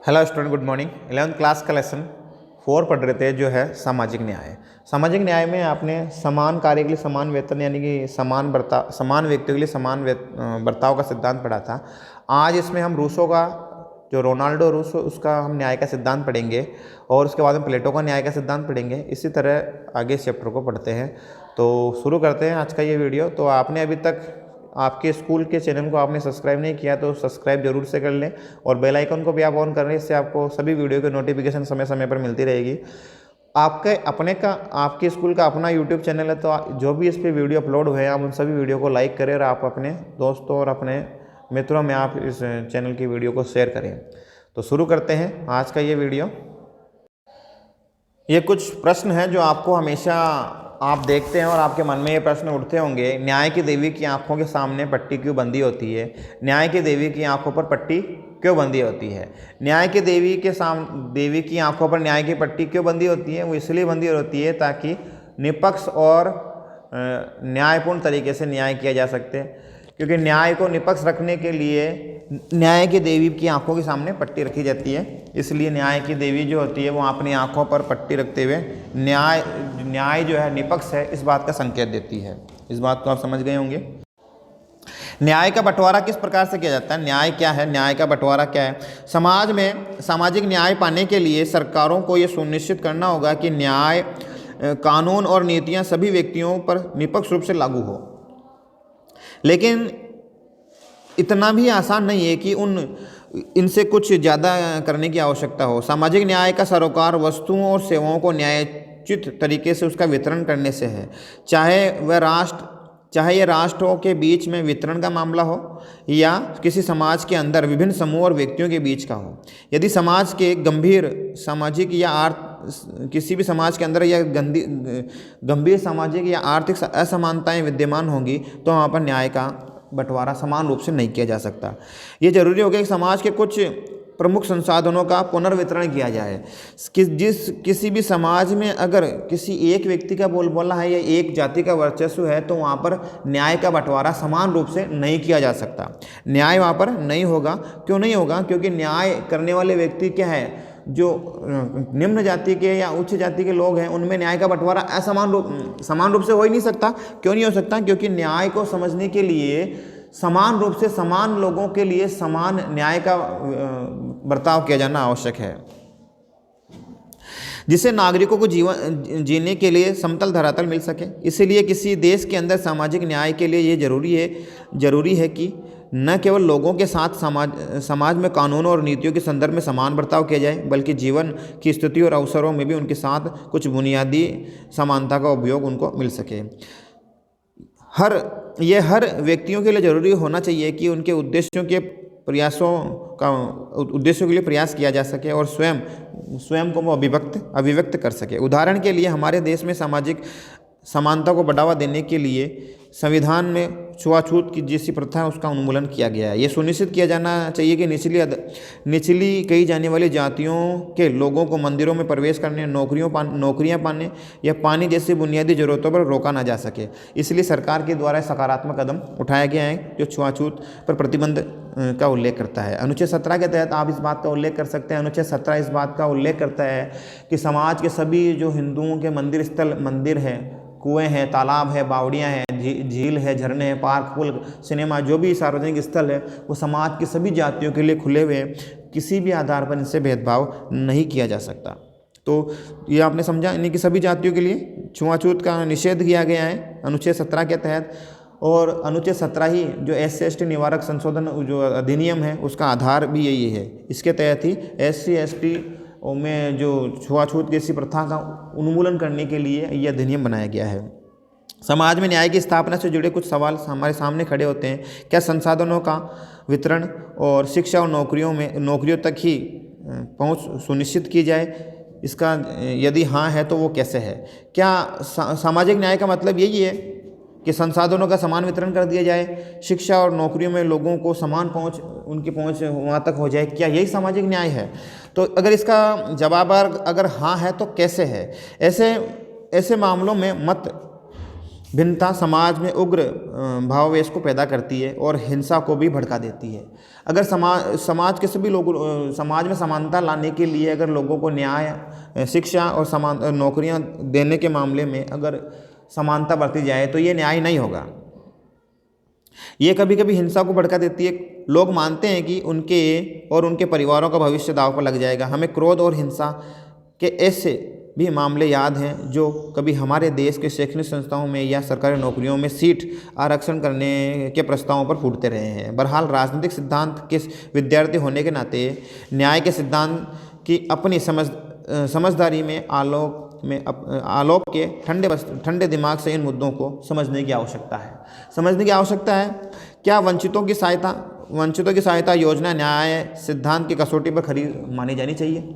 Hello student, good morning. 11th class का lesson 4 पढ़ रहे थे, जो है सामाजिक न्याय। सामाजिक न्याय में आपने समान कार्य के लिए समान वेतन यानी कि समान व्यक्तियों के लिए समान बर्ताव का सिद्धांत पढ़ा था। आज इसमें हम रूसो का, जो रोनाल्डो रूसो, उसका हम न्याय का सिद्धांत पढ़ेंगे और उसके बाद हम प्लेटो का न्याय का सिद्धांत पढ़ेंगे। इसी तरह आगे इस चैप्टर को पढ़ते हैं। तो शुरू करते हैं आज का ये वीडियो। तो आपने अभी तक आपके स्कूल के चैनल को आपने सब्सक्राइब नहीं किया तो सब्सक्राइब जरूर से कर लें और बेल आइकन को भी आप ऑन कर लें। इससे आपको सभी वीडियो की नोटिफिकेशन समय समय पर मिलती रहेगी। आपके स्कूल का अपना यूट्यूब चैनल है, तो जो भी इस पर वीडियो अपलोड हुए आप उन सभी वीडियो को लाइक करें और आप अपने दोस्तों और अपने मित्रों में आप इस चैनल की वीडियो को शेयर करें। तो शुरू करते हैं आज का ये वीडियो। ये कुछ प्रश्न हैं जो आपको हमेशा आप देखते हैं और आपके मन में ये प्रश्न उठते होंगे। न्याय की देवी की आंखों के सामने पट्टी क्यों बंधी होती है? न्याय की देवी की आंखों पर पट्टी क्यों बंधी होती है? न्याय की देवी की आंखों पर न्याय की पट्टी क्यों बंधी होती है? वो इसलिए बंधी होती है ताकि निष्पक्ष और न्यायपूर्ण तरीके से न्याय किया जा सकते, क्योंकि न्याय को निष्पक्ष रखने के लिए न्याय की देवी की आंखों के सामने पट्टी रखी जाती है। इसलिए न्याय की देवी जो होती है वो अपनी आंखों पर पट्टी रखते हुए न्याय जो है निष्पक्ष है इस बात का संकेत देती है। इस बात को आप समझ गए होंगे। न्याय का बंटवारा किस प्रकार से किया जाता है? न्याय क्या है? न्याय का बंटवारा क्या है? समाज में सामाजिक न्याय पाने के लिए सरकारों को ये सुनिश्चित करना होगा कि न्याय, कानून और नीतियां सभी व्यक्तियों पर निष्पक्ष रूप से लागू हो। लेकिन इतना भी आसान नहीं है कि इनसे कुछ ज़्यादा करने की आवश्यकता हो। सामाजिक न्याय का सरोकार वस्तुओं और सेवाओं को न्यायोचित तरीके से उसका वितरण करने से है, चाहे ये राष्ट्रों के बीच में वितरण का मामला हो या किसी समाज के अंदर विभिन्न समूह और व्यक्तियों के बीच का हो। यदि समाज के गंभीर सामाजिक या किसी भी समाज के अंदर या गंभीर सामाजिक या आर्थिक असमानताएं विद्यमान होंगी तो वहाँ पर न्याय का बंटवारा समान रूप से नहीं किया जा सकता। ये जरूरी हो गया कि समाज के कुछ प्रमुख संसाधनों का पुनर्वितरण किया जाए। किसी भी समाज में अगर किसी एक व्यक्ति का बोलबाला है या एक जाति का वर्चस्व है तो वहाँ पर न्याय का बंटवारा समान रूप से नहीं किया जा सकता। न्याय वहाँ पर नहीं होगा। क्यों नहीं होगा? क्योंकि न्याय करने वाले व्यक्ति क्या है, जो निम्न जाति के या उच्च जाति के लोग हैं, उनमें न्याय का बंटवारा समान रूप से हो ही नहीं सकता। क्यों नहीं हो सकता? क्योंकि न्याय को समझने के लिए समान रूप से समान लोगों के लिए समान न्याय का बर्ताव किया जाना आवश्यक है, जिससे नागरिकों को जीवन जीने के लिए समतल धरातल मिल सके। इसीलिए किसी देश के अंदर सामाजिक न्याय के लिए ये जरूरी है कि न केवल लोगों के साथ समाज में कानूनों और नीतियों के संदर्भ में समान बर्ताव किया जाए, बल्कि जीवन की स्थिति और अवसरों में भी उनके साथ कुछ बुनियादी समानता का उपयोग उनको मिल सके। हर व्यक्तियों के लिए ज़रूरी होना चाहिए कि उनके उद्देश्यों के लिए प्रयास किया जा सके और स्वयं को वो अभिव्यक्त कर सके। उदाहरण के लिए हमारे देश में सामाजिक समानता को बढ़ावा देने के लिए संविधान में छुआछूत की जैसी प्रथा है उसका उन्मूलन किया गया है। ये सुनिश्चित किया जाना चाहिए कि निचली कही जाने वाली जातियों के लोगों को मंदिरों में प्रवेश करने, नौकरियां पाने या पानी जैसी बुनियादी जरूरतों पर रोका ना जा सके। इसलिए सरकार के द्वारा सकारात्मक कदम उठाया गया है जो छुआछूत पर प्रतिबंध का उल्लेख करता है। अनुच्छेद 17 के तहत आप इस बात का उल्लेख कर सकते हैं। अनुच्छेद 17 इस बात का उल्लेख करता है कि समाज के सभी जो हिंदुओं के मंदिर हैं, कुएं हैं, तालाब है, बावड़ियां हैं, झील है, झरने हैं, पार्क, पुल, सिनेमा, जो भी सार्वजनिक स्थल है वो समाज की सभी जातियों के लिए खुले हुए हैं। किसी भी आधार पर इनसे भेदभाव नहीं किया जा सकता। तो ये आपने समझा, इन्हीं की सभी जातियों के लिए छुआछूत का निषेध किया गया है अनुच्छेद 17 के तहत। और अनुच्छेद 17 ही जो SC/ST निवारक संशोधन जो अधिनियम है उसका आधार भी यही है। इसके तहत ही SC/ST में जो छुआछूत जैसी प्रथा का उन्मूलन करने के लिए यह अधिनियम बनाया गया है। समाज में न्याय की स्थापना से जुड़े कुछ सवाल हमारे सामने खड़े होते हैं। क्या संसाधनों का वितरण और शिक्षा और नौकरियों तक ही पहुंच सुनिश्चित की जाए? इसका यदि हाँ है तो वो कैसे है? क्या सामाजिक न्याय का मतलब यही है कि संसाधनों का समान वितरण कर दिया जाए, शिक्षा और नौकरियों में लोगों को समान उनकी पहुंच वहाँ तक हो जाए? क्या यही सामाजिक न्याय है? तो अगर इसका जवाब अगर हाँ है तो कैसे है? ऐसे मामलों में भिन्नता समाज में उग्र भावावेश को पैदा करती है और हिंसा को भी भड़का देती है। अगर समाज के सभी लोगों समाज में समानता लाने के लिए अगर लोगों को न्याय, शिक्षा और समान नौकरियां देने के मामले में अगर समानता बरती जाए तो ये न्याय नहीं होगा। ये कभी कभी हिंसा को भड़का देती है। लोग मानते हैं कि उनके और उनके परिवारों का भविष्य दांव पर लग जाएगा। हमें क्रोध और हिंसा के ऐसे भी मामले याद हैं जो कभी हमारे देश के शैक्षणिक संस्थाओं में या सरकारी नौकरियों में सीट आरक्षण करने के प्रस्तावों पर फूटते रहे हैं। बहरहाल राजनीतिक सिद्धांत के विद्यार्थी होने के नाते न्याय के सिद्धांत की अपनी समझदारी में आलोक के ठंडे दिमाग से इन मुद्दों को समझने की आवश्यकता है। क्या वंचितों की सहायता योजना न्याय सिद्धांत की कसौटी पर खरी मानी जानी चाहिए?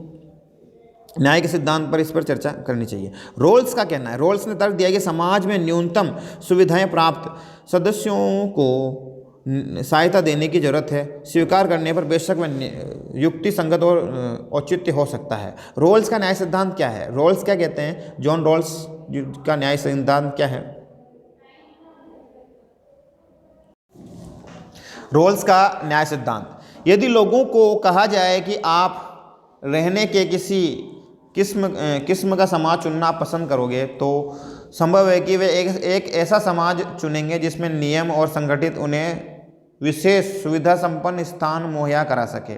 न्याय के सिद्धांत पर इस पर चर्चा करनी चाहिए। रोल्स का कहना है, रोल्स ने तर्क दिया कि समाज में न्यूनतम सुविधाएं प्राप्त सदस्यों को सहायता देने की जरूरत है। स्वीकार करने पर बेशक वह युक्ति संगत और औचित्य हो सकता है। रोल्स का न्याय सिद्धांत क्या है? रोल्स क्या कहते हैं? जॉन रोल्स का न्याय सिद्धांत क्या है? रोल्स का न्याय सिद्धांत, यदि लोगों को कहा जाए कि आप रहने के किसी किस्म का समाज चुनना पसंद करोगे तो संभव है कि वे एक ऐसा समाज चुनेंगे जिसमें नियम और संगठित उन्हें विशेष सुविधा संपन्न स्थान मुहैया करा सके।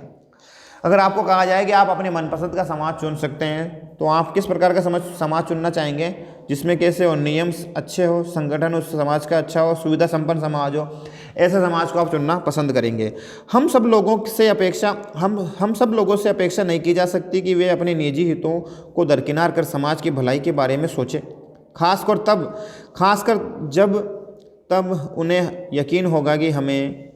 अगर आपको कहा जाए कि आप अपने मनपसंद का समाज चुन सकते हैं तो आप किस प्रकार का समाज चुनना चाहेंगे? जिसमें कैसे हो, नियम अच्छे हो, संगठन उस समाज का अच्छा हो, सुविधा संपन्न समाज हो, ऐसे समाज को आप चुनना पसंद करेंगे। हम सब लोगों से अपेक्षा नहीं की जा सकती कि वे अपने निजी हितों को दरकिनार कर समाज की भलाई के बारे में सोचें, खासकर जब उन्हें यकीन होगा कि हमें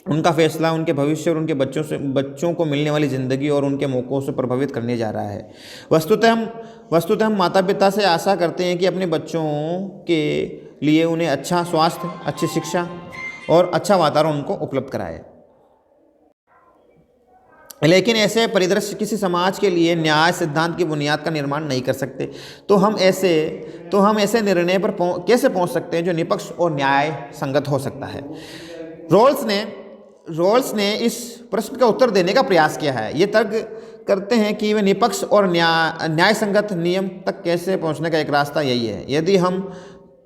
उनका फैसला उनके भविष्य और उनके बच्चों को मिलने वाली ज़िंदगी और उनके मौक़ों से प्रभावित करने जा रहा है। वस्तुतः हम माता पिता से आशा करते हैं कि अपने बच्चों के लिए उन्हें अच्छा स्वास्थ्य, अच्छी शिक्षा और अच्छा वातावरण उनको उपलब्ध कराए। लेकिन ऐसे परिदृश्य किसी समाज के लिए न्याय सिद्धांत की बुनियाद का निर्माण नहीं कर सकते। तो हम ऐसे निर्णय पर कैसे पहुंच सकते हैं जो निष्पक्ष और न्याय संगत हो सकता है? रोल्स ने इस प्रश्न का उत्तर देने का प्रयास किया है। ये तर्क करते हैं कि वे निष्पक्ष और न्याय संगत नियम तक कैसे पहुंचने का एक रास्ता यही है। यदि हम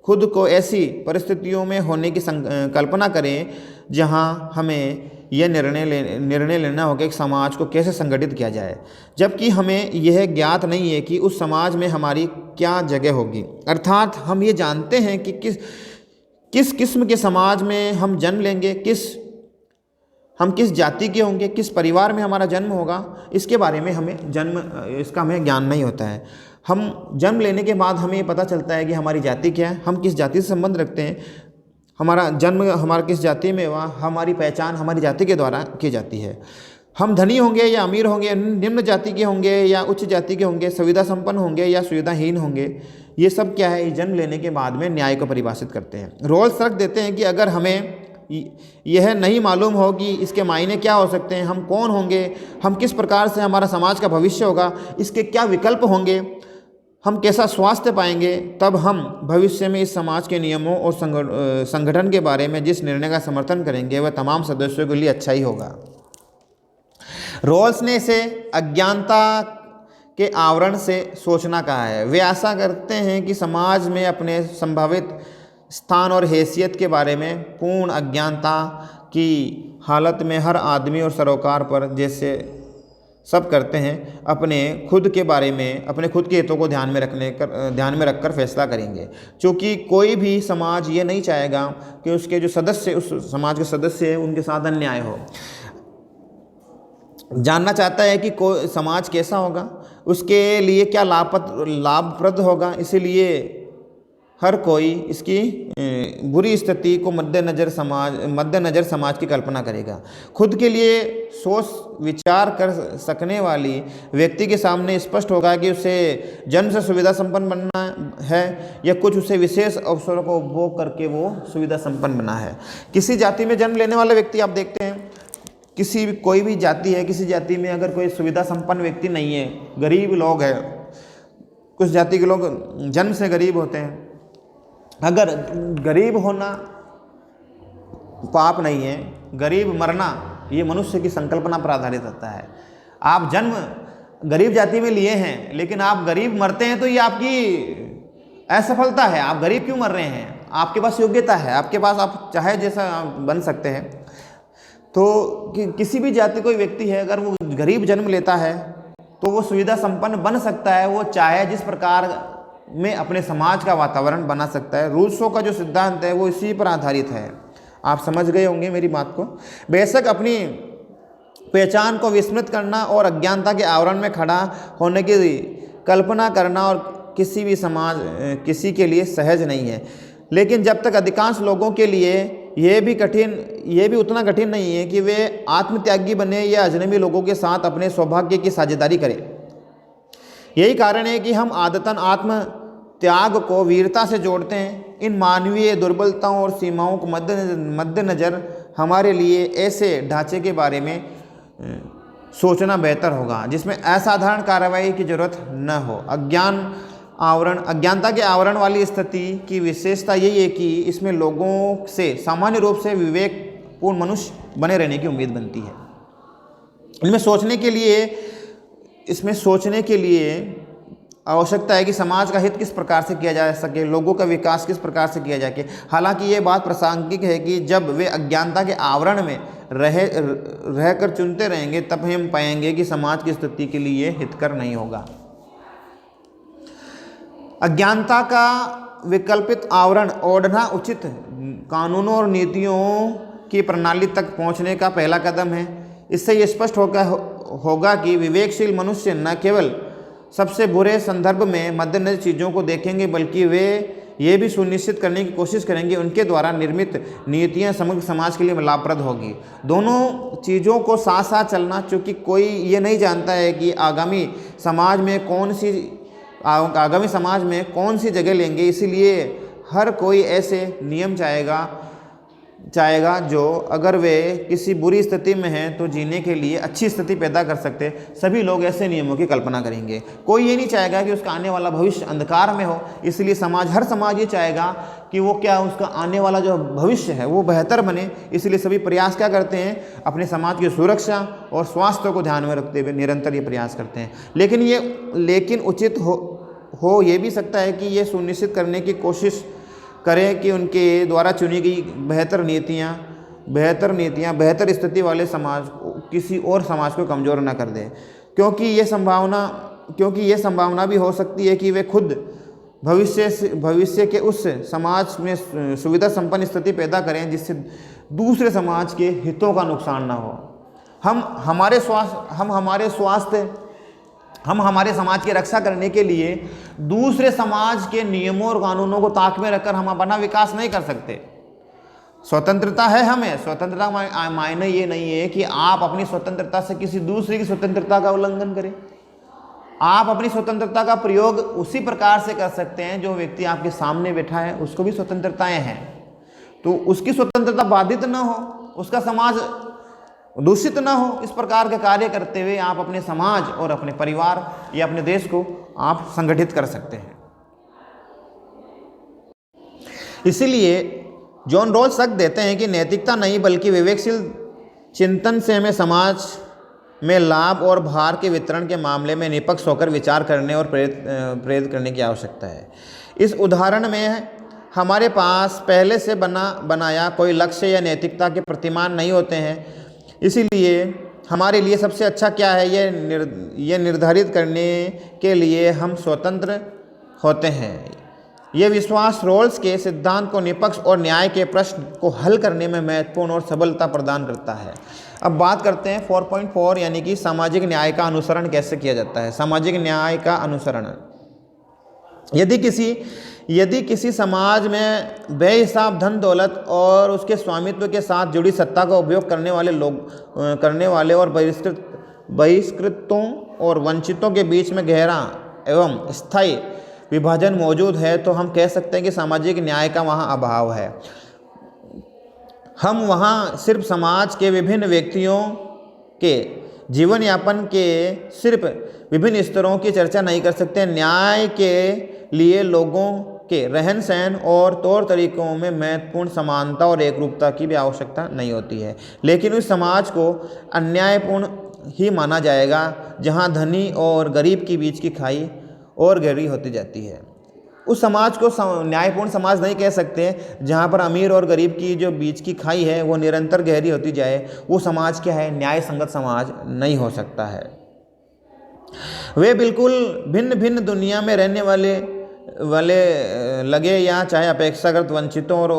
खुद को ऐसी परिस्थितियों में होने की कल्पना करें जहां हमें यह निर्णय लेना होगा कि समाज को कैसे संगठित किया जाए, जबकि हमें यह ज्ञात नहीं है कि उस समाज में हमारी क्या जगह होगी। अर्थात हम ये जानते हैं कि किस किस्म के समाज में हम जन्म लेंगे, हम किस जाति के होंगे, किस परिवार में हमारा जन्म होगा, इसके बारे में हमें ज्ञान नहीं होता है। हम जन्म लेने के बाद हमें पता चलता है कि हमारी जाति क्या है, हम किस जाति से संबंध रखते हैं, हमारा जन्म हमारा किस जाति में हुआ, हमारी पहचान हमारी जाति के द्वारा की जाती है। हम धनी होंगे या अमीर होंगे, निम्न जाति के होंगे या उच्च जाति के होंगे, सुविधा संपन्न होंगे या सुविधाहीन होंगे, ये सब क्या है, जन्म लेने के बाद में न्याय को परिभाषित करते हैं। रोल्स तर्क देते हैं कि अगर हमें यह नहीं मालूम हो कि इसके मायने क्या हो सकते हैं, हम कौन होंगे, हम किस प्रकार से हमारा समाज का भविष्य होगा, इसके क्या विकल्प होंगे, हम कैसा स्वास्थ्य पाएंगे, तब हम भविष्य में इस समाज के नियमों और संगठन के बारे में जिस निर्णय का समर्थन करेंगे वह तमाम सदस्यों के लिए अच्छा ही होगा। रोल्स ने इसे अज्ञानता के आवरण से सोचना कहा है। वे आशा करते हैं कि समाज में अपने संभावित स्थान और हैसियत के बारे में पूर्ण अज्ञानता की हालत में हर आदमी और सरोकार पर जैसे सब करते हैं अपने खुद के बारे में, अपने खुद के हितों को ध्यान में रखकर फैसला करेंगे। क्योंकि कोई भी समाज ये नहीं चाहेगा कि उसके जो सदस्य, उस समाज के सदस्य हैं, उनके साथ अन्याय हो। जानना चाहता है कि कोई समाज कैसा होगा, उसके लिए क्या लाभप्रद होगा। इसीलिए हर कोई इसकी बुरी स्थिति को मद्देनज़र समाज की कल्पना करेगा। खुद के लिए सोच विचार कर सकने वाली व्यक्ति के सामने स्पष्ट होगा कि उसे जन्म से सुविधा संपन्न बनना है या कुछ उसे विशेष अवसरों को उपभोग करके वो सुविधा संपन्न बना है। किसी जाति में जन्म लेने वाला व्यक्ति आप देखते हैं, कोई भी जाति है, किसी जाति में अगर कोई सुविधा संपन्न व्यक्ति नहीं है, गरीब लोग हैं, कुछ जाति के लोग जन्म से गरीब होते हैं, अगर गरीब होना पाप नहीं है, गरीब मरना ये मनुष्य की संकल्पना पर आधारित होता है। आप जन्म गरीब जाति में लिए हैं, लेकिन आप गरीब मरते हैं तो ये आपकी असफलता है। आप गरीब क्यों मर रहे हैं? आपके पास योग्यता है, आपके पास आप चाहे जैसा बन सकते हैं। तो किसी भी जाति कोई व्यक्ति है, अगर वो गरीब जन्म लेता है तो वो सुविधा संपन्न बन सकता है। वो चाहे जिस प्रकार में अपने समाज का वातावरण बना सकता है। रूसो का जो सिद्धांत है वो इसी पर आधारित है। आप समझ गए होंगे मेरी बात को। बेशक अपनी पहचान को विस्मृत करना और अज्ञानता के आवरण में खड़ा होने की कल्पना करना और किसी भी समाज किसी के लिए सहज नहीं है, लेकिन जब तक अधिकांश लोगों के लिए यह भी उतना कठिन नहीं है कि वे आत्मत्यागी बने या अजनबी लोगों के साथ अपने सौभाग्य की साझेदारी करें। यही कारण है कि हम आदतन आत्म त्याग को वीरता से जोड़ते हैं। इन मानवीय दुर्बलताओं और सीमाओं को मद्देनजर हमारे लिए ऐसे ढांचे के बारे में सोचना बेहतर होगा जिसमें असाधारण कार्रवाई की जरूरत न हो। अज्ञानता के आवरण वाली स्थिति की विशेषता यही है कि इसमें लोगों से सामान्य रूप से विवेकपूर्ण मनुष्य बने रहने की उम्मीद बनती है। इसमें सोचने के लिए आवश्यकता है कि समाज का हित किस प्रकार से किया जा सके, लोगों का विकास किस प्रकार से किया जाए। हालांकि ये बात प्रासंगिक है कि जब वे अज्ञानता के आवरण में रहकर चुनते रहेंगे, तब हम पाएंगे कि समाज की स्थिति के लिए हितकर नहीं होगा। अज्ञानता का विकल्पित आवरण ओढ़ना उचित कानूनों और नीतियों की प्रणाली तक पहुंचने का पहला कदम है। इससे ये स्पष्ट होगा कि विवेकशील मनुष्य न केवल सबसे बुरे संदर्भ में मद्देनजर चीज़ों को देखेंगे, बल्कि वे ये भी सुनिश्चित करने की कोशिश करेंगे उनके द्वारा निर्मित नीतियां समग्र समाज के लिए लाभप्रद होगी। दोनों चीज़ों को साथ साथ चलना, चूँकि कोई ये नहीं जानता है कि आगामी समाज में कौन सी जगह लेंगे, इसीलिए हर कोई ऐसे नियम चाहेगा जो अगर वे किसी बुरी स्थिति में हैं तो जीने के लिए अच्छी स्थिति पैदा कर सकते। सभी लोग ऐसे नियमों की कल्पना करेंगे। कोई ये नहीं चाहेगा कि उसका आने वाला भविष्य अंधकार में हो, इसलिए हर समाज ये चाहेगा कि उसका आने वाला जो भविष्य है वो बेहतर बने। इसलिए सभी प्रयास क्या करते हैं? अपने समाज की सुरक्षा और स्वास्थ्य को ध्यान में रखते हुए निरंतर ये प्रयास करते हैं। लेकिन उचित हो ये भी सकता है कि ये सुनिश्चित करने की कोशिश करें कि उनके द्वारा चुनी गई बेहतर नीतियाँ बेहतर स्थिति वाले समाज किसी और समाज को कमज़ोर न कर दें, क्योंकि ये संभावना भी हो सकती है कि वे खुद भविष्य के उस समाज में सुविधा संपन्न स्थिति पैदा करें जिससे दूसरे समाज के हितों का नुकसान ना हो। हम हमारे समाज की रक्षा करने के लिए दूसरे समाज के नियमों और कानूनों को ताक में रखकर हम अपना विकास नहीं कर सकते। स्वतंत्रता है हमें। स्वतंत्रता मायने ये नहीं है कि आप अपनी स्वतंत्रता से किसी दूसरे की स्वतंत्रता का उल्लंघन करें। आप अपनी स्वतंत्रता का प्रयोग उसी प्रकार से कर सकते हैं जो व्यक्ति आपके सामने बैठा है, उसको भी स्वतंत्रताएं हैं, तो उसकी स्वतंत्रता बाधित न हो, उसका समाज दूषित न हो। इस प्रकार के कार्य करते हुए आप अपने समाज और अपने परिवार या अपने देश को आप संगठित कर सकते हैं। इसीलिए जॉन रॉल्स शक देते हैं कि नैतिकता नहीं बल्कि विवेकशील चिंतन से हमें समाज में लाभ और भार के वितरण के मामले में निष्पक्ष होकर विचार करने और प्रेरित करने की आवश्यकता है। इस उदाहरण में हमारे पास पहले से बनाया कोई लक्ष्य या नैतिकता के प्रतिमान नहीं होते हैं। इसीलिए हमारे लिए सबसे अच्छा क्या है ये निर्धारित करने के लिए हम स्वतंत्र होते हैं। यह विश्वास रॉल्स के सिद्धांत को निष्पक्ष और न्याय के प्रश्न को हल करने में महत्वपूर्ण और सबलता प्रदान करता है। अब बात करते हैं 4.4 यानी कि सामाजिक न्याय का अनुसरण कैसे किया जाता है। सामाजिक न्याय का अनुसरण, यदि किसी समाज में बेहिसाब धन दौलत और उसके स्वामित्व के साथ जुड़ी सत्ता का उपयोग करने वाले और बहिष्कृतों और वंचितों के बीच में गहरा एवं स्थायी विभाजन मौजूद है, तो हम कह सकते हैं कि सामाजिक न्याय का वहाँ अभाव है। हम वहाँ सिर्फ समाज के विभिन्न व्यक्तियों के जीवन यापन के सिर्फ विभिन्न स्तरों की चर्चा नहीं कर सकते। न्याय के लिए लोगों के रहन सहन और तौर तरीकों में महत्वपूर्ण समानता और एकरूपता की भी आवश्यकता नहीं होती है, लेकिन उस समाज को अन्यायपूर्ण ही माना जाएगा जहां धनी और गरीब के बीच की खाई और गहरी होती जाती है। उस समाज को न्यायपूर्ण समाज नहीं कह सकते जहाँ पर अमीर और गरीब की जो बीच की खाई है वो निरंतर गहरी होती जाए। वो समाज क्या है? न्याय संगत समाज नहीं हो सकता है। वे बिल्कुल भिन्न भिन्न दुनिया में रहने वाले लगे या चाहे अपेक्षाकृत वंचितों और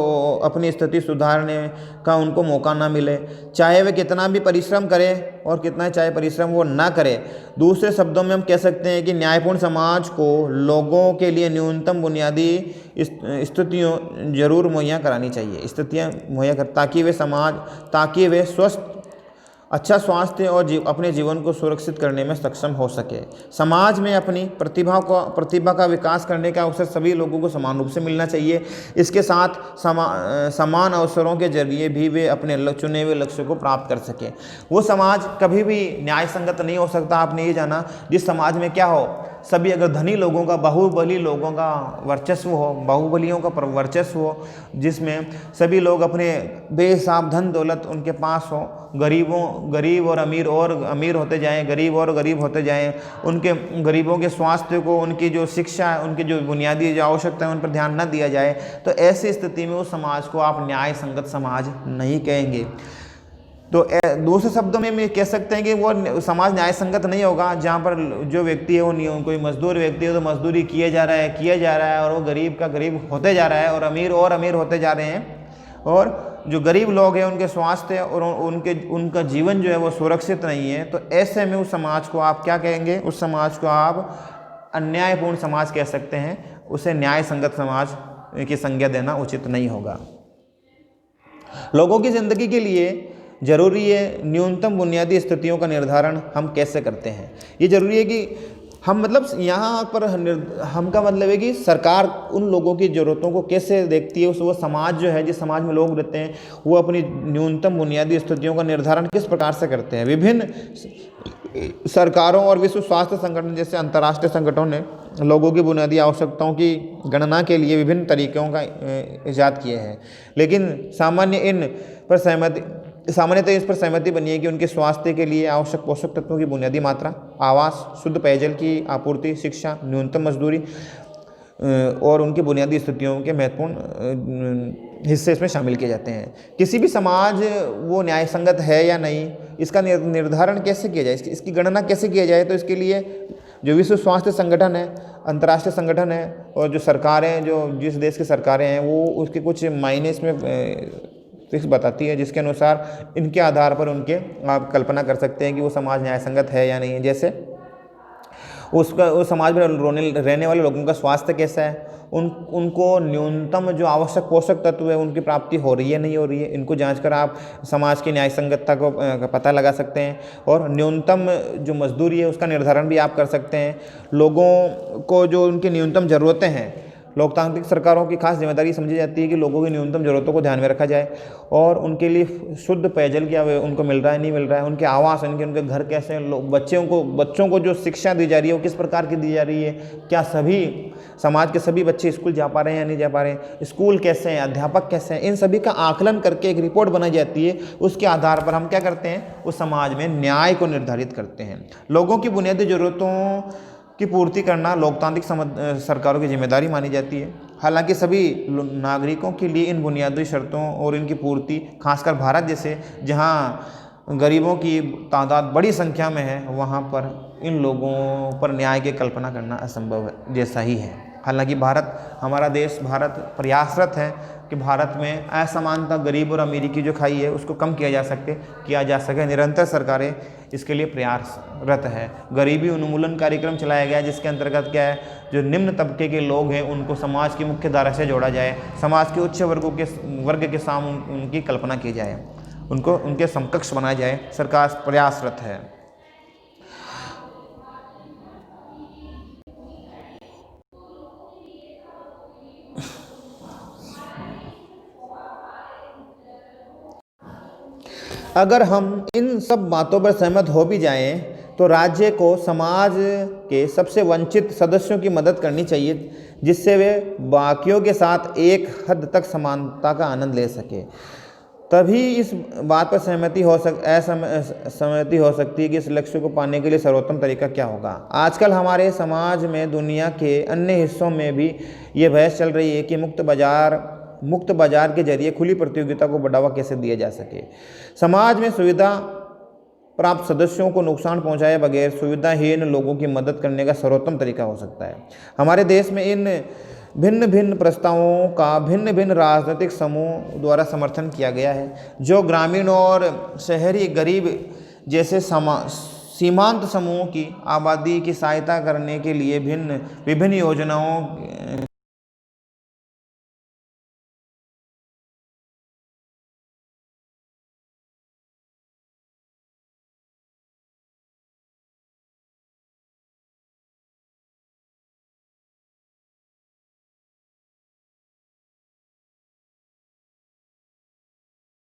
अपनी स्थिति सुधारने का उनको मौका ना मिले, चाहे वे कितना भी परिश्रम करें और कितना चाहे परिश्रम वो ना करें। दूसरे शब्दों में हम कह सकते हैं कि न्यायपूर्ण समाज को लोगों के लिए न्यूनतम बुनियादी स्थितियों जरूर मुहैया करानी चाहिए, स्थितियाँ मुहैया कर, ताकि वे स्वस्थ अच्छा स्वास्थ्य और अपने जीवन को सुरक्षित करने में सक्षम हो सके। समाज में अपनी प्रतिभा का विकास करने का अवसर सभी लोगों को समान रूप से मिलना चाहिए। इसके साथ समान अवसरों के जरिए भी वे अपने चुने हुए लक्ष्य को प्राप्त कर सकें। वो समाज कभी भी न्याय संगत नहीं हो सकता। आपने ये जाना जिस समाज में क्या हो, सभी अगर धनी लोगों का, बाहुबली लोगों का वर्चस्व हो, बाहुबलियों का वर्चस्व हो, जिसमें सभी लोग अपने बेहिसाब धन दौलत उनके पास हो, गरीब और अमीर होते जाएं, गरीब और गरीब होते जाएं, उनके गरीबों के स्वास्थ्य को, उनकी जो शिक्षा है, उनकी जो बुनियादी जो आवश्यकता है उन पर ध्यान न दिया जाए, तो ऐसी स्थिति में उस समाज को आप न्याय संगत समाज नहीं कहेंगे। तो दूसरे शब्दों में कह सकते हैं कि वो समाज न्याय संगत नहीं होगा जहाँ पर जो व्यक्ति है वो कोई मजदूर व्यक्ति है तो मजदूरी किया जा रहा है और वो गरीब का गरीब होते जा रहा है और अमीर होते जा रहे हैं, और जो गरीब लोग हैं उनके स्वास्थ्य और उनका जीवन जो है वो सुरक्षित नहीं है। तो ऐसे में उस समाज को आप क्या कहेंगे? उस समाज को आप अन्यायपूर्ण समाज कह सकते हैं। उसे न्याय संगत समाज की संज्ञा देना उचित नहीं होगा। लोगों की ज़िंदगी के लिए जरूरी है न्यूनतम बुनियादी स्थितियों का निर्धारण हम कैसे करते हैं। ये जरूरी है कि हम यहाँ पर हम का मतलब है कि सरकार उन लोगों की ज़रूरतों को कैसे देखती है, वो समाज जो है, जिस समाज में लोग रहते हैं, वो अपनी न्यूनतम बुनियादी स्थितियों का निर्धारण किस प्रकार से करते हैं। विभिन्न सरकारों और विश्व स्वास्थ्य संगठन जैसे अंतर्राष्ट्रीय संगठनों ने लोगों की बुनियादी आवश्यकताओं की गणना के लिए विभिन्न तरीकों का ईजाद किए हैं, लेकिन सामान्यतः इस पर सहमति बनी है कि उनके स्वास्थ्य के लिए आवश्यक पोषक तत्वों की बुनियादी मात्रा, आवास, शुद्ध पेयजल की आपूर्ति, शिक्षा, न्यूनतम मजदूरी और उनकी बुनियादी स्थितियों के महत्वपूर्ण हिस्से इसमें शामिल किए जाते हैं। किसी भी समाज वो न्याय संगत है या नहीं, इसका निर्धारण कैसे किया जाए, इसकी गणना कैसे किया जाए? तो इसके लिए जो विश्व स्वास्थ्य संगठन है, अंतर्राष्ट्रीय संगठन है, और जो सरकारें, जो जिस देश की सरकारें हैं, वो उसके कुछ मायने इसमें फिक्स बताती है, जिसके अनुसार इनके आधार पर आप कल्पना कर सकते हैं कि वो समाज न्याय संगत है या नहीं। जैसे उस समाज में रहने वाले लोगों का स्वास्थ्य कैसा है, उनको न्यूनतम जो आवश्यक पोषक तत्व है उनकी प्राप्ति हो रही है नहीं हो रही है, इनको जांचकर आप समाज की न्याय संगतता को पता लगा सकते हैं। और न्यूनतम जो मजदूरी है उसका निर्धारण भी आप कर सकते हैं। लोगों को जो उनकी न्यूनतम ज़रूरतें हैं, लोकतांत्रिक सरकारों की खास जिम्मेदारी समझी जाती है कि लोगों की न्यूनतम ज़रूरतों को ध्यान में रखा जाए और उनके लिए शुद्ध पेयजल क्या उनको मिल रहा है नहीं मिल रहा है, उनके आवास, उनके घर कैसे हैं, बच्चों को जो शिक्षा दी जा रही है वो किस प्रकार की दी जा रही है, क्या सभी समाज के सभी बच्चे स्कूल जा पा रहे हैं या नहीं जा पा रहे हैं, स्कूल कैसे हैं, अध्यापक कैसे हैं, इन सभी का आकलन करके एक रिपोर्ट बनाई जाती है। उसके आधार पर हम क्या करते हैं, उस समाज में न्याय को निर्धारित करते हैं। लोगों की बुनियादी ज़रूरतों की पूर्ति करना लोकतांत्रिक सरकारों की जिम्मेदारी मानी जाती है। हालांकि सभी नागरिकों के लिए इन बुनियादी शर्तों और इनकी पूर्ति, खासकर भारत जैसे जहां गरीबों की तादाद बड़ी संख्या में है, वहां पर इन लोगों पर न्याय की कल्पना करना असंभव है जैसा ही है। हालांकि हमारा देश भारत प्रयासरत है कि भारत में असमानता, गरीब और अमीरी की जो खाई है उसको कम किया जा सके। निरंतर सरकारें इसके लिए प्रयासरत है। गरीबी उन्मूलन कार्यक्रम चलाया गया जिसके अंतर्गत क्या है, जो निम्न तबके के लोग हैं उनको समाज की मुख्य धारा से जोड़ा जाए, समाज के उच्च वर्ग के सामने उनकी कल्पना की जाए, उनको उनके समकक्ष बनाया जाए। सरकार प्रयासरत है। अगर हम इन सब बातों पर सहमत हो भी जाएं तो राज्य को समाज के सबसे वंचित सदस्यों की मदद करनी चाहिए, जिससे वे बाकियों के साथ एक हद तक समानता का आनंद ले सके। तभी इस बात पर सहमति हो सकती है कि इस लक्ष्य को पाने के लिए सर्वोत्तम तरीका क्या होगा। आजकल हमारे समाज में, दुनिया के अन्य हिस्सों में भी ये बहस चल रही है कि मुक्त बाजार के जरिए खुली प्रतियोगिता को बढ़ावा कैसे दिया जा सके। समाज में सुविधा प्राप्त सदस्यों को नुकसान पहुंचाए बगैर सुविधाहीन लोगों की मदद करने का सर्वोत्तम तरीका हो सकता है। हमारे देश में इन भिन्न भिन्न प्रस्तावों का भिन्न भिन्न राजनीतिक समूह द्वारा समर्थन किया गया है, जो ग्रामीण और शहरी गरीब जैसे सीमांत समूहों की आबादी की सहायता करने के लिए विभिन्न योजनाओं